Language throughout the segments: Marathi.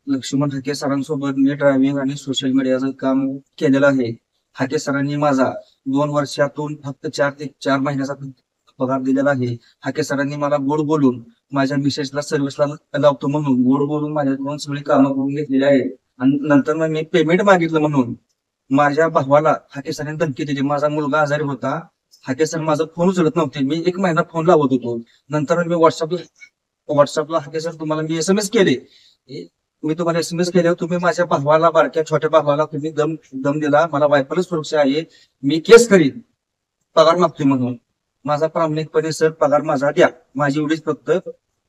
लक्ष्मण हाके सरांसोबत मी ड्रायव्हिंग आणि सोशल मीडियाचं काम केलेलं आहे. हाके सरांनी माझा 2 वर्षातून फक्त 4 ते 4 महिन्याचा पगार दिलेला आहे. हाके सरांनी मला गोड बोलून माझ्या मिसेसला सर्व्हिसला लावतो म्हणून गोड बोलून माझ्याकडून सगळी कामं करून घेतलेली आहे. आणि नंतर मग मी पेमेंट मागितलं म्हणून माझ्या भावाला हाके सरांनी धमकी दिली. माझा मुलगा आजारी होता. हाके सर माझा फोन उचलत नव्हते. मी 1 महिना फोन लावत होतो. नंतर मी व्हॉट्सअपला हाके सर तुम्हाला मी SMS केले. मी तुम्हाला SMS केल्यावर तुम्ही माझ्या भावाला, बारक्या छोट्या भावाला तुम्ही दम दिला. मला वायफायला सुरक्षा आहे, मी केस करीन पगार मागतोय म्हणून. माझा प्रामाणिकपणे सर पगार माझा द्या, माझी एवढीच फक्त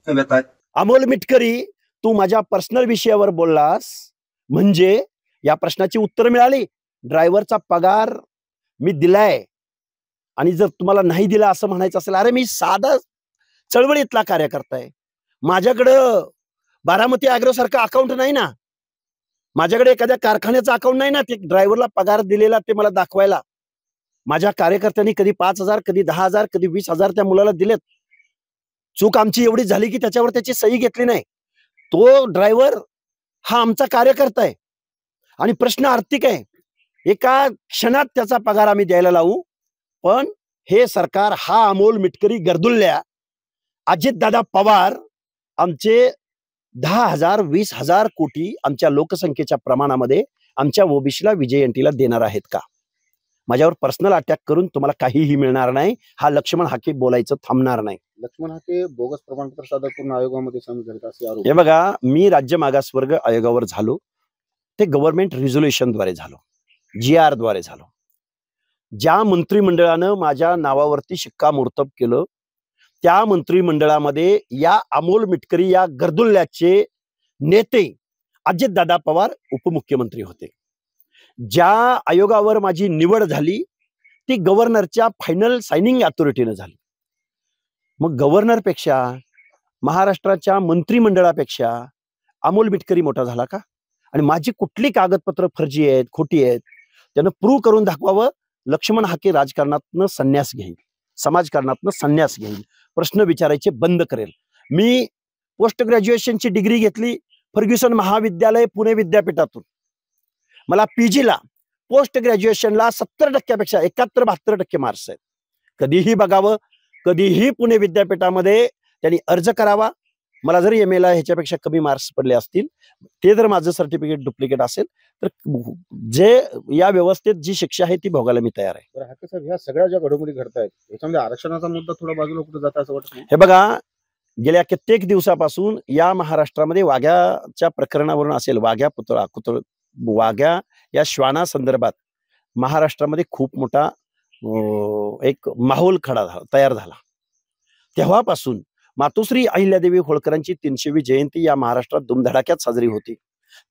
व्यथा आहे. अमोल मिटकरी, तू माझ्या पर्सनल विषयावर बोललास म्हणजे या प्रश्नाची उत्तर मिळाली. ड्रायव्हरचा पगार मी दिलाय आणि जर तुम्हाला नाही दिला असं म्हणायचं असेल, अरे मी साधा चळवळीतला कार्यकर्ता आहे. माझ्याकडं बारामती ॲग्रो सारखा अकाउंट नाही ना, माझ्याकडे एखाद्या कारखान्याचा अकाउंट नाही ना ते ड्रायव्हरला पगार दिलेला ते मला दाखवायला. माझ्या कार्यकर्त्यांनी कधी 5,000, कधी 10,000, कधी 20,000 त्या मुलाला दिलेत. चूक आमची एवढी झाली की त्याच्यावर त्याची सही घेतली नाही. तो ड्रायव्हर हा आमचा कार्यकर्ता आहे आणि प्रश्न आर्थिक आहे. एका क्षणात त्याचा पगार आम्ही द्यायला लावू, पण हे सरकार, हा अमोल मिटकरी गर्दुल्ल्या, अजितदादा पवार आमचे 10,000, 20,000 कोटी आमच्या लोकसंख्येच्या प्रमाणामध्ये आमच्या ओबीसीला विजयंतीला देणार आहेत का? माझ्यावर पर्सनल अटॅक करून तुम्हाला काहीही मिळणार नाही. हा लक्ष्मण हाके बोलायचं थांबणार नाही. लक्ष्मण हाके बोगस प्रमाणपत्र सादर करून आयोगामध्ये सामील झाले असे आरोप. हे बघा, मी राज्य मागासवर्ग आयोगावर झालो ते गव्हर्नमेंट रिझोल्युशनद्वारे झालो, GR द्वारे झालो. ज्या मंत्रिमंडळानं माझ्या नावावरती शिक्कामोर्तब केलं त्या मंत्रिमंडळामध्ये या अमोल मिटकरी या गर्दुल्ल्याचे नेते अजितदादा पवार उपमुख्यमंत्री होते. ज्या आयोगावर माझी निवड झाली ती गव्हर्नरच्या फायनल सायनिंग अथॉरिटीने झाली. मग गव्हर्नरपेक्षा, महाराष्ट्राच्या मंत्रिमंडळापेक्षा अमोल मिटकरी मोठा झाला का? आणि माझी कुठली कागदपत्र फर्जी आहेत, खोटी आहेत, त्यानं प्रूव्ह करून दाखवावं. लक्ष्मण हाके राजकारणातनं संन्यास घेईल, समाजकारणातनं संन्यास घेईल, प्रश्न विचारायचे बंद करेल. मी पोस्ट ग्रॅज्युएशनची डिग्री घेतली फर्ग्युसन महाविद्यालय पुणे विद्यापीठातून. मला PGला पोस्ट ग्रॅज्युएशनला 70%पेक्षा 71-72% मार्क्स आहेत. कधीही बघावं, कधीही पुणे विद्यापीठामध्ये त्यांनी अर्ज करावा. मला जर MA ला ह्याच्यापेक्षा कमी मार्क्स पडले असतील, ते जर माझं सर्टिफिकेट डुप्लिकेट असेल तर जे या व्यवस्थेत जी शिक्षा आहे ती भोगायला मी तयार आहे. हाके साहेब, ह्या सगळ्या ज्या घडामोडी घडतायत याच्यामध्ये आरक्षणाचा मुद्दा थोडा बाजूला कुठे जाता असं वाटतं? हे बघा, गेल्या कित्येक दिवसापासून या महाराष्ट्रामध्ये वाघ्याच्या प्रकरणावरून असेल, वाघ्या या श्वाना संदर्भात महाराष्ट्रामध्ये खूप मोठा एक माहोल तयार झाला. तेव्हापासून मातोश्री अहिल्यादेवी होळकरांची 300वी जयंती या महाराष्ट्रात धुमधडाक्यात साजरी होती.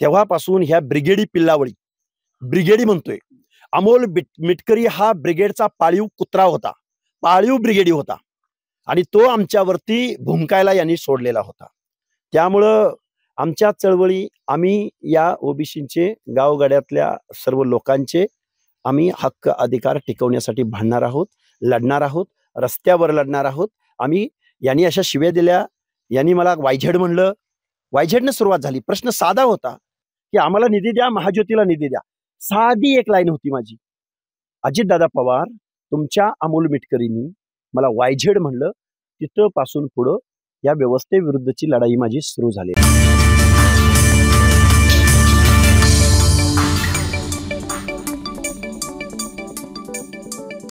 तेव्हापासून ह्या ब्रिगेडी पिल्लावळी, ब्रिगेडी म्हणतोय, अमोल मिटकरी हा ब्रिगेडचा पाळीव कुत्रा होता, पाळीव ब्रिगेडी होता आणि तो आमच्यावरती भुंकायला यांनी सोडलेला होता. त्यामुळं आमच्या चळवळी, आम्ही या ओबीसीचे, गावगाड्यातल्या सर्व लोकांचे आम्ही हक्क अधिकार टिकवण्यासाठी भांडणार आहोत, लढणार आहोत, रस्त्यावर लढणार आहोत. आम्ही यांनी अशा शिव्या दिल्या, यांनी मला वायझेड म्हणलं. वायझेडने सुरुवात झाली. प्रश्न साधा होता की आम्हाला निधी द्या, महाज्योतीला निधी द्या. साधी एक लाईन होती माझी, अजितदादा पवार तुमच्या अमोल मिटकरींनी मला वायझेड म्हणलं. तिथं पासून पुढं या व्यवस्थेविरुद्धची लढाई माझी सुरू झाली.